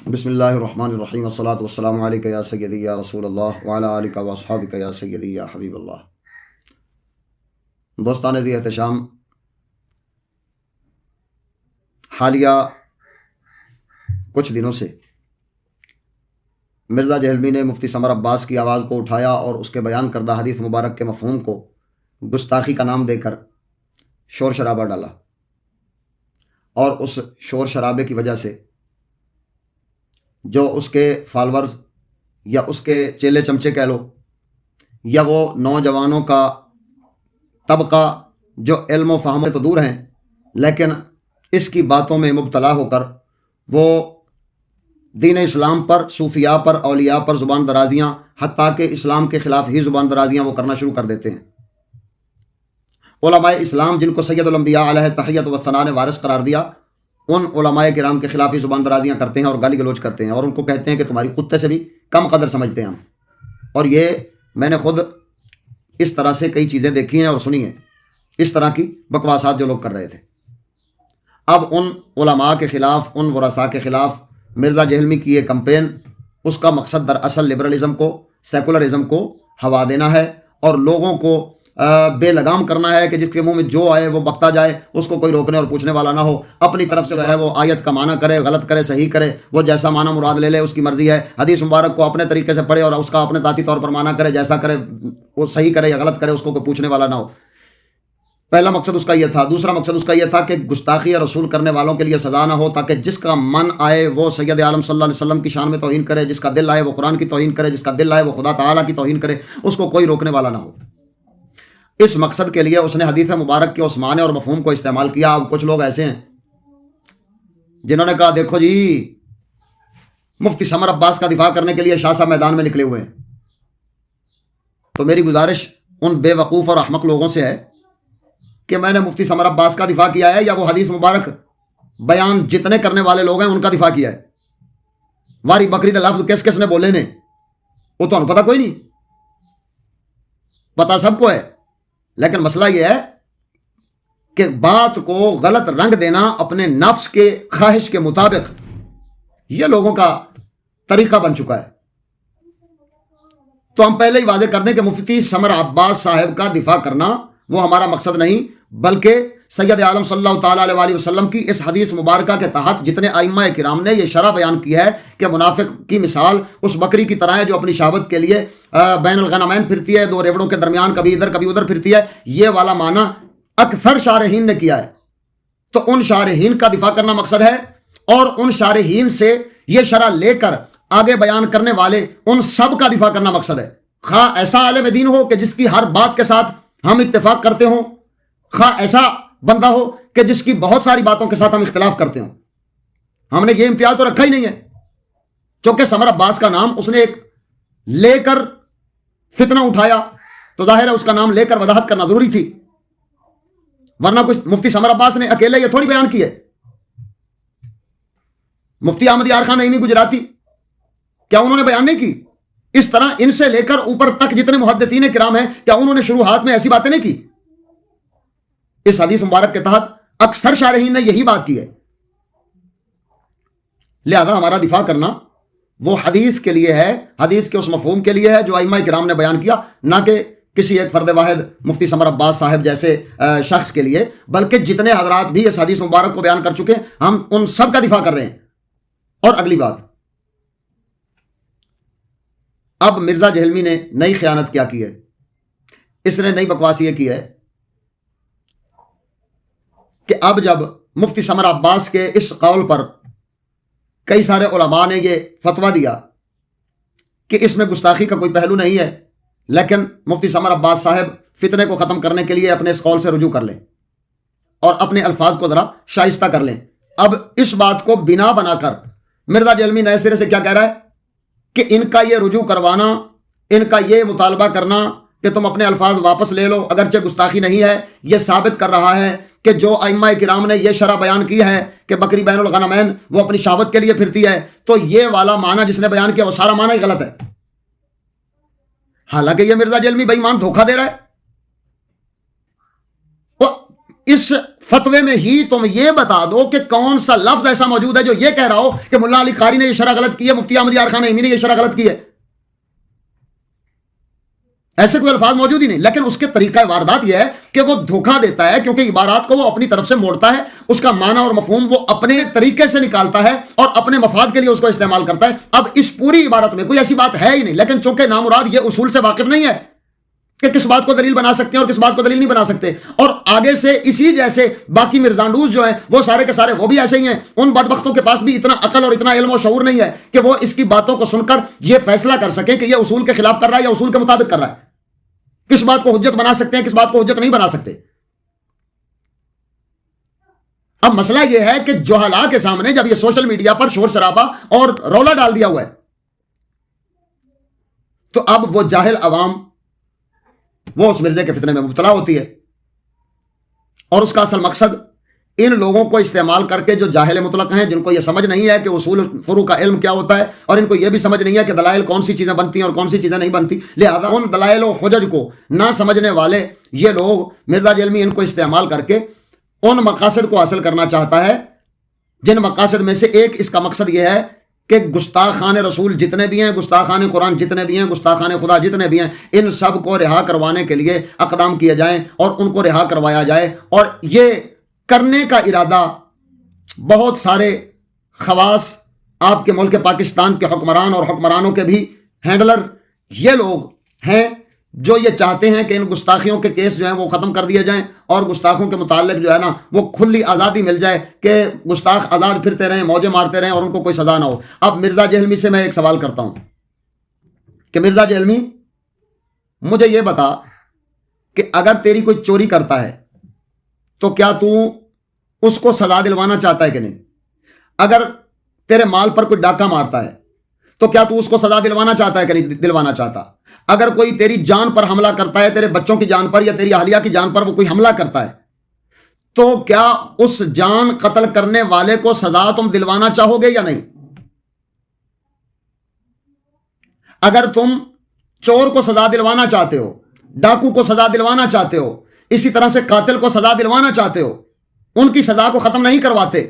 بسم اللہ الرحمن الرحیم والصلاۃ والسلام علیک یا سیدی یا رسول اللہ وعلی آلک و اصحابک یا سیدی یا حبیب اللہ۔ دوستان ذی احتشام، حالیہ کچھ دنوں سے مرزا جہلمی نے مفتی سمر عباس کی آواز کو اٹھایا اور اس کے بیان کردہ حدیث مبارک کے مفہوم کو گستاخی کا نام دے کر شور شرابہ ڈالا، اور اس شور شرابے کی وجہ سے جو اس کے فالورز یا اس کے چیلے چمچے کہہ لو، یا وہ نوجوانوں کا طبقہ جو علم و فہم سے تو دور ہیں لیکن اس کی باتوں میں مبتلا ہو کر وہ دین اسلام پر، صوفیاء پر، اولیاء پر زبان درازیاں، حتیٰ کہ اسلام کے خلاف ہی زبان درازیاں وہ کرنا شروع کر دیتے ہیں۔ علماء اسلام جن کو سید الانبیاء علیہ تحیت و ثناء نے وارث قرار دیا، ان علماء کرام کے خلاف ہی زبان درازیاں کرتے ہیں اور گالی گلوچ کرتے ہیں، اور ان کو کہتے ہیں کہ تمہاری کتے سے بھی کم قدر سمجھتے ہیں ہم۔ اور یہ میں نے خود اس طرح سے کئی چیزیں دیکھی ہیں اور سنی ہیں، اس طرح کی بکواسات جو لوگ کر رہے تھے۔ اب ان علماء کے خلاف، ان ورثاء کے خلاف مرزا جہلمی کی یہ کمپین، اس کا مقصد دراصل لبرلزم کو، سیکولرزم کو ہوا دینا ہے اور لوگوں کو بے لگام کرنا ہے کہ جس کے منہ میں جو آئے وہ بکتا جائے، اس کو کوئی روکنے اور پوچھنے والا نہ ہو۔ اپنی طرف سے جو ہے وہ آیت کا معنی کرے، غلط کرے، صحیح کرے، وہ جیسا معنی مراد لے لے، اس کی مرضی ہے۔ حدیث مبارک کو اپنے طریقے سے پڑھے اور اس کا اپنے ذاتی طور پر معنی کرے، جیسا کرے وہ صحیح کرے یا غلط کرے، اس کو کوئی پوچھنے والا نہ ہو۔ پہلا مقصد اس کا یہ تھا۔ دوسرا مقصد اس کا یہ تھا کہ گستاخی رسول کرنے والوں کے لیے سزا نہ ہو، تاکہ جس کا من آئے وہ سید عالم صلی اللہ علیہ وسلم کی شان میں توہین کرے، جس کا دل آئے وہ قرآن کی توہین کرے، جس کا دل آئے وہ خدا تعالیٰ کی توہین کرے، اس کو کوئی روکنے والا نہ ہو۔ اس مقصد کے لیے اس نے حدیث مبارک کے اس معنی اور مفہوم کو استعمال کیا۔ اب کچھ لوگ ایسے ہیں جنہوں نے کہا دیکھو جی، مفتی سمر عباس کا دفاع کرنے کے لیے شاہ صاحب میدان میں نکلے ہوئے ہیں۔ تو میری گزارش ان بے وقوف اور احمق لوگوں سے ہے کہ میں نے مفتی سمر عباس کا دفاع کیا ہے یا وہ حدیث مبارک بیان جتنے کرنے والے لوگ ہیں ان کا دفاع کیا ہے؟ واری بکری دے لفظ کس کس نے بولے نے وہ تو پتہ کوئی نہیں، پتہ سب کو ہے، لیکن مسئلہ یہ ہے کہ بات کو غلط رنگ دینا اپنے نفس کے خواہش کے مطابق، یہ لوگوں کا طریقہ بن چکا ہے۔ تو ہم پہلے ہی واضح کر دیں کہ مفتی سمر عباس صاحب کا دفاع کرنا وہ ہمارا مقصد نہیں، بلکہ سید عالم صلی اللہ تعالیٰ علیہ وسلم کی اس حدیث مبارکہ کے تحت جتنے ائمہ کرام نے یہ شرح بیان کی ہے کہ منافق کی مثال اس بکری کی طرح ہے جو اپنی شہوت کے لیے بین الغنمین پھرتی ہے، دو ریوڑوں کے درمیان کبھی ادھر کبھی ادھر پھرتی ہے، یہ والا معنی اکثر شارحین نے کیا ہے۔ تو ان شارحین کا دفاع کرنا مقصد ہے، اور ان شارحین سے یہ شرح لے کر آگے بیان کرنے والے ان سب کا دفاع کرنا مقصد ہے۔ خواہ ایسا عالم دین ہو کہ جس کی ہر بات کے ساتھ ہم اتفاق کرتے ہوں، خواہ ایسا بندہ ہو کہ جس کی بہت ساری باتوں کے ساتھ ہم اختلاف کرتے ہوں۔ ہم نے یہ امتیاز تو رکھا ہی نہیں ہے، چونکہ سمر عباس کا نام اس نے ایک لے کر فتنہ اٹھایا تو ظاہر ہے اس کا نام لے کر وضاحت کرنا ضروری تھی، ورنہ کچھ مفتی سمر عباس نے اکیلے یہ تھوڑی بیان کی ہے۔ مفتی احمد یار خان نعیمی گجراتی، کیا انہوں نے بیان نہیں کی؟ اس طرح ان سے لے کر اوپر تک جتنے محدثین کرام ہیں، کیا انہوں نے شروحات میں ایسی باتیں نہیں کی؟ اس حدیث مبارک کے تحت اکثر شارحین نے یہی بات کی ہے۔ لہذا ہمارا دفاع کرنا وہ حدیث کے لیے ہے، حدیث کے اس مفہوم کے لیے ہے جو ائمہ کرام نے بیان کیا، نہ کہ کسی ایک فرد واحد مفتی سمر عباس صاحب جیسے شخص کے لیے، بلکہ جتنے حضرات بھی اس حدیث مبارک کو بیان کر چکے ہم ان سب کا دفاع کر رہے ہیں۔ اور اگلی بات، اب مرزا جہلمی نے نئی خیانت کیا کی ہے، اس نے نئی بکواس یہ کی ہے کہ اب جب مفتی سمر عباس کے اس قول پر کئی سارے علماء نے یہ فتویٰ دیا کہ اس میں گستاخی کا کوئی پہلو نہیں ہے، لیکن مفتی سمر عباس صاحب فتنے کو ختم کرنے کے لیے اپنے اس قول سے رجوع کر لیں اور اپنے الفاظ کو ذرا شائستہ کر لیں۔ اب اس بات کو بنا بنا کر مرزا جہلمی نئے سرے سے کیا کہہ رہا ہے کہ ان کا یہ رجوع کروانا، ان کا یہ مطالبہ کرنا کہ تم اپنے الفاظ واپس لے لو اگرچہ گستاخی نہیں ہے، یہ ثابت کر رہا ہے کہ جو ائمہ کرام نے یہ شرح بیان کی ہے کہ بکری بین الغنمین وہ اپنی شہوت کے لیے پھرتی ہے، تو یہ والا معنی جس نے بیان کیا وہ سارا معنی ہی غلط ہے۔ حالانکہ یہ مرزا جہلمی بے ایمان دھوکہ دے رہا ہے، وہ اس فتوے میں ہی تم یہ بتا دو کہ کون سا لفظ ایسا موجود ہے جو یہ کہہ رہا ہو کہ ملا علی قاری نے یہ شرح غلط کی ہے، مفتی احمد یار خان نعیمی نے یہ شرح غلط کی ہے. ایسے کوئی الفاظ موجود ہی نہیں. لیکن اس کے طریقہ واردات یہ ہے کہ وہ دھوکہ دیتا ہے، کیونکہ عبارات کو وہ اپنی طرف سے موڑتا ہے، اس کا معنی اور مفہوم وہ اپنے طریقے سے نکالتا ہے اور اپنے مفاد کے لیے اس کو استعمال کرتا ہے. اب اس پوری عبارت میں کوئی ایسی بات ہے ہی نہیں، لیکن چونکہ نامراد یہ اصول سے واقف نہیں ہے کہ کس بات کو دلیل بنا سکتے ہیں اور کس بات کو دلیل نہیں بنا سکتے. اور آگے سے اسی جیسے باقی مرزانڈوز جو ہیں وہ سارے کے سارے وہ بھی ایسے ہی ہیں. ان بدبختوں کے پاس بھی اتنا عقل اور اتنا علم و شعور نہیں ہے کہ وہ اس کی باتوں کو سن کر یہ فیصلہ کر سکیں کہ یہ اصول کے خلاف کر رہا ہے یا اصول کے مطابق کر رہا ہے. کس بات کو حجت بنا سکتے ہیں، کس بات کو حجت نہیں بنا سکتے. اب مسئلہ یہ ہے کہ جہلاء کے سامنے جب یہ سوشل میڈیا پر شور شرابہ اور رولا ڈال دیا ہوا ہے تو اب وہ جاہل عوام وہ اس مرزے کے فتنے میں مبتلا ہوتی ہے. اور اس کا اصل مقصد ان لوگوں کو استعمال کر کے جو جاہل مطلق ہیں، جن کو یہ سمجھ نہیں ہے کہ اصول فروع کا علم کیا ہوتا ہے، اور ان کو یہ بھی سمجھ نہیں ہے کہ دلائل کون سی چیزیں بنتی ہیں اور کون سی چیزیں نہیں بنتی، لہذا ان دلائل و حجج کو نہ سمجھنے والے یہ لوگ مرزا جہلمی ان کو استعمال کر کے ان مقاصد کو حاصل کرنا چاہتا ہے، جن مقاصد میں سے ایک اس کا مقصد یہ ہے کہ گستاخان رسول جتنے بھی ہیں، گستاخان قرآن جتنے بھی ہیں، گستاخان خدا جتنے بھی ہیں، ان سب کو رہا کروانے کے لیے اقدام کیے جائیں اور ان کو رہا کروایا جائے. اور یہ کرنے کا ارادہ بہت سارے خواص آپ کے ملک پاکستان کے حکمران اور حکمرانوں کے بھی ہینڈلر یہ لوگ ہیں جو یہ چاہتے ہیں کہ ان گستاخیوں کے کیس جو ہیں وہ ختم کر دیے جائیں اور گستاخوں کے متعلق جو ہے نا وہ کھلی آزادی مل جائے کہ گستاخ آزاد پھرتے رہیں، موجیں مارتے رہیں اور ان کو کوئی سزا نہ ہو. اب مرزا جہلمی سے میں ایک سوال کرتا ہوں کہ مرزا جہلمی مجھے یہ بتا کہ اگر تیری کوئی چوری کرتا ہے تو کیا تو اس کو سزا دلوانا چاہتا ہے کہ نہیں؟ اگر تیرے مال پر کوئی ڈاکہ مارتا ہے تو کیا تو اس کو سزا دلوانا چاہتا ہے کہ نہیں دلوانا چاہتا؟ اگر کوئی تیری جان پر حملہ کرتا ہے، تیرے بچوں کی جان پر یا تیری اہلیہ کی جان پر وہ کوئی حملہ کرتا ہے تو کیا اس جان قتل کرنے والے کو سزا تم دلوانا چاہو گے یا نہیں؟ اگر تم چور کو سزا دلوانا چاہتے ہو، ڈاکو کو سزا دلوانا چاہتے ہو، اسی طرح سے قاتل کو سزا دلوانا چاہتے ہو، ان کی سزا کو ختم نہیں کرواتے،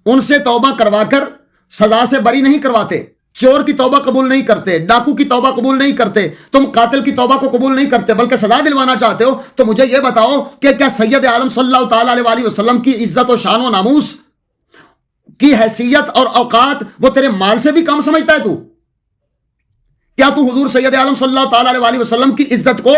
ان سے توبہ کروا کر سزا سے بری نہیں کرواتے، چور کی توبہ قبول نہیں کرتے، ڈاکو کی توبہ قبول نہیں کرتے، تم قاتل کی توبہ کو قبول نہیں کرتے بلکہ سزا دلوانا چاہتے ہو، تو مجھے یہ بتاؤ کہ کیا سید عالم صلی اللہ تعالی علیہ وآلہ وسلم کی عزت و شان و ناموس کی حیثیت اور اوقات وہ تیرے مال سے بھی کم سمجھتا ہے؟ تو کیا تو حضور سید عالم صلی اللہ تعالی علیہ وآلہ وسلم کی عزت کو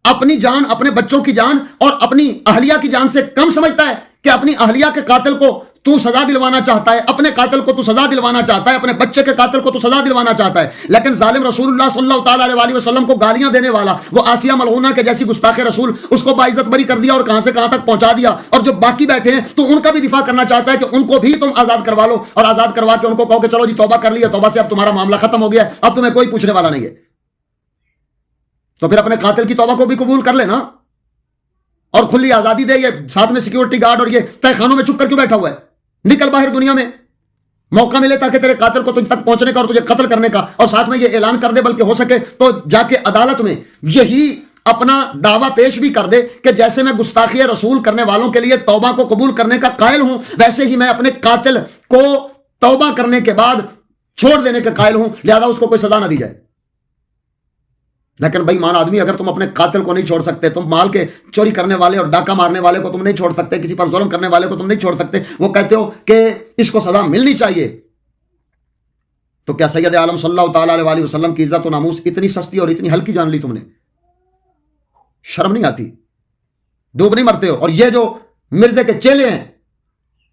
اپنی جان، اپنے بچوں کی جان اور اپنی اہلیہ کی جان سے کم سمجھتا ہے کہ اپنی اہلیہ کے قاتل کو تو سزا دلوانا چاہتا ہے، اپنے قاتل کو تو سزا دلوانا چاہتا ہے، اپنے بچے کے قاتل کو تو سزا دلوانا چاہتا ہے، لیکن ظالم رسول اللہ صلی اللہ تعالی علیہ وآلہ وسلم کو گالیاں دینے والا وہ آسیہ ملعونہ کے جیسی گستاخ رسول، اس کو باعزت بری کر دیا اور کہاں سے کہاں تک پہنچا دیا. اور جو باقی بیٹھے ہیں تو ان کا بھی دفاع کرنا چاہتا ہے کہ ان کو بھی تم آزاد کروا لو اور آزاد کروا کے ان کو کہو کہ چلو جی توبہ کر لی ہے، توبہ سے اب تمہارا معاملہ ختم ہو گیا ہے، اب تمہیں کوئی پوچھنے والا نہیں ہے. تو پھر اپنے قاتل کی توبہ کو بھی قبول کر لینا اور کھلی آزادی دے. یہ ساتھ میں سیکیورٹی گارڈ اور یہ تہ خانوں میں چھپ کر کیوں بیٹھا ہوا ہے؟ نکل باہر دنیا میں، موقع ملے تاکہ تیرے قاتل کو تجھ تک پہنچنے کا اور تجھے قتل کرنے کا، اور ساتھ میں یہ اعلان کر دے بلکہ ہو سکے تو جا کے عدالت میں یہی اپنا دعویٰ پیش بھی کر دے کہ جیسے میں گستاخی رسول کرنے والوں کے لیے توبہ کو قبول کرنے کا قائل ہوں، ویسے ہی میں اپنے قاتل کو توبہ کرنے کے بعد چھوڑ دینے کے قائل ہوں، لہذا اس کو کوئی سزا نہ دی جائے. لیکن بھائی مان آدمی، اگر تم اپنے قاتل کو نہیں چھوڑ سکتے، تم مال کے چوری کرنے والے اور ڈاکہ مارنے والے کو تم نہیں چھوڑ سکتے، کسی پر ظلم کرنے والے کو تم نہیں چھوڑ سکتے، وہ کہتے ہو کہ اس کو سزا ملنی چاہیے، تو کیا سید عالم صلی اللہ تعالی علیہ وآلہ وسلم کی عزت و ناموس اتنی سستی اور اتنی ہلکی جان لی تم نے؟ شرم نہیں آتی؟ ڈوب نہیں مرتے ہو؟ اور یہ جو مرزے کے چیلے ہیں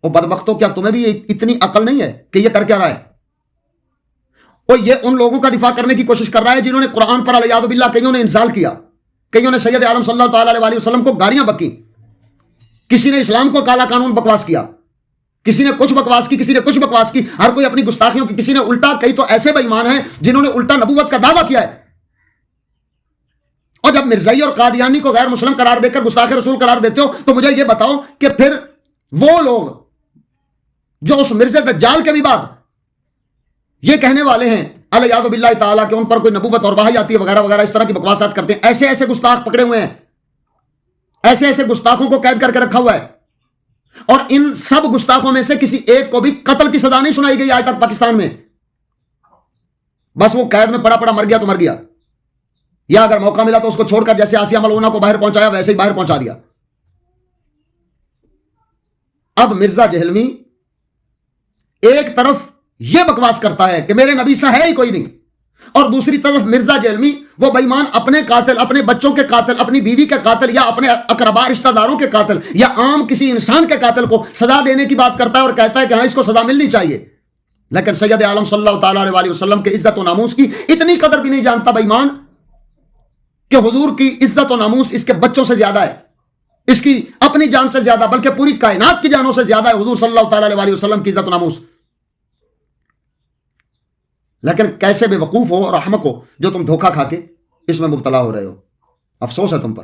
وہ بدبختوں، کیا تمہیں بھی اتنی عقل نہیں ہے کہ یہ کر کیا رہا ہے؟ اور یہ ان لوگوں کا دفاع کرنے کی کوشش کر رہا ہے جنہوں نے قرآن پر علیہ باللہ کئیوں نے انزال کیا، کئیوں نے سید عالم صلی اللہ تعالی علیہ وآلہ وسلم کو گالیاں بکی، کسی نے اسلام کو کالا قانون بکواس کیا، کسی نے کچھ بکواس کی، کسی نے کچھ بکواس کی، ہر کوئی اپنی گستاخیوں کی، کسی نے الٹا، کئی تو ایسے بے ایمان ہیں جنہوں نے الٹا نبوت کا دعویٰ کیا ہے. اور جب مرزائی اور قادیانی کو غیر مسلم قرار دے کر گستاخ رسول قرار دیتے ہو تو مجھے یہ بتاؤ کہ پھر وہ لوگ جو اس مرزا دجال کے بھی بعد یہ کہنے والے ہیں الیاذ باللہ تعالیٰ کہ ان پر کوئی نبوت اور وحی آتی ہے وغیرہ وغیرہ، اس طرح کی بکواسات کرتے ہیں، ایسے ایسے گستاخ پکڑے ہوئے ہیں، ایسے ایسے گستاخوں کو قید کر کے رکھا ہوا ہے اور ان سب گستاخوں میں سے کسی ایک کو بھی قتل کی سزا نہیں سنائی گئی آج تک پاکستان میں. بس وہ قید میں پڑا مر گیا تو مر گیا، یا اگر موقع ملا تو اس کو چھوڑ کر جیسے آسیہ ملعونہ کو باہر پہنچایا ویسے ہی باہر پہنچا دیا. اب مرزا جہلمی ایک طرف یہ بکواس کرتا ہے کہ میرے نبی سا ہے ہی کوئی نہیں، اور دوسری طرف مرزا جہلمی وہ بے ایمان اپنے قاتل، اپنے بچوں کے قاتل، اپنی بیوی کے قاتل، یا اپنے اقربا رشتہ داروں کے قاتل، یا عام کسی انسان کے قاتل کو سزا دینے کی بات کرتا ہے اور کہتا ہے کہ ہاں اس کو سزا ملنی چاہیے. لیکن سید عالم صلی اللہ تعالی علیہ وسلم کے عزت و ناموس کی اتنی قدر بھی نہیں جانتا بے ایمان کہ حضور کی عزت و ناموس اس کے بچوں سے زیادہ ہے، اس کی اپنی جان سے زیادہ، بلکہ پوری کائنات کی جانوں سے زیادہ ہے حضور صلی اللہ تعالی علیہ وسلم کی عزت و ناموس. لیکن کیسے بے وقوف ہو اور احمق ہو جو تم دھوکہ کھا کے اس میں مبتلا ہو رہے ہو. افسوس ہے تم پر.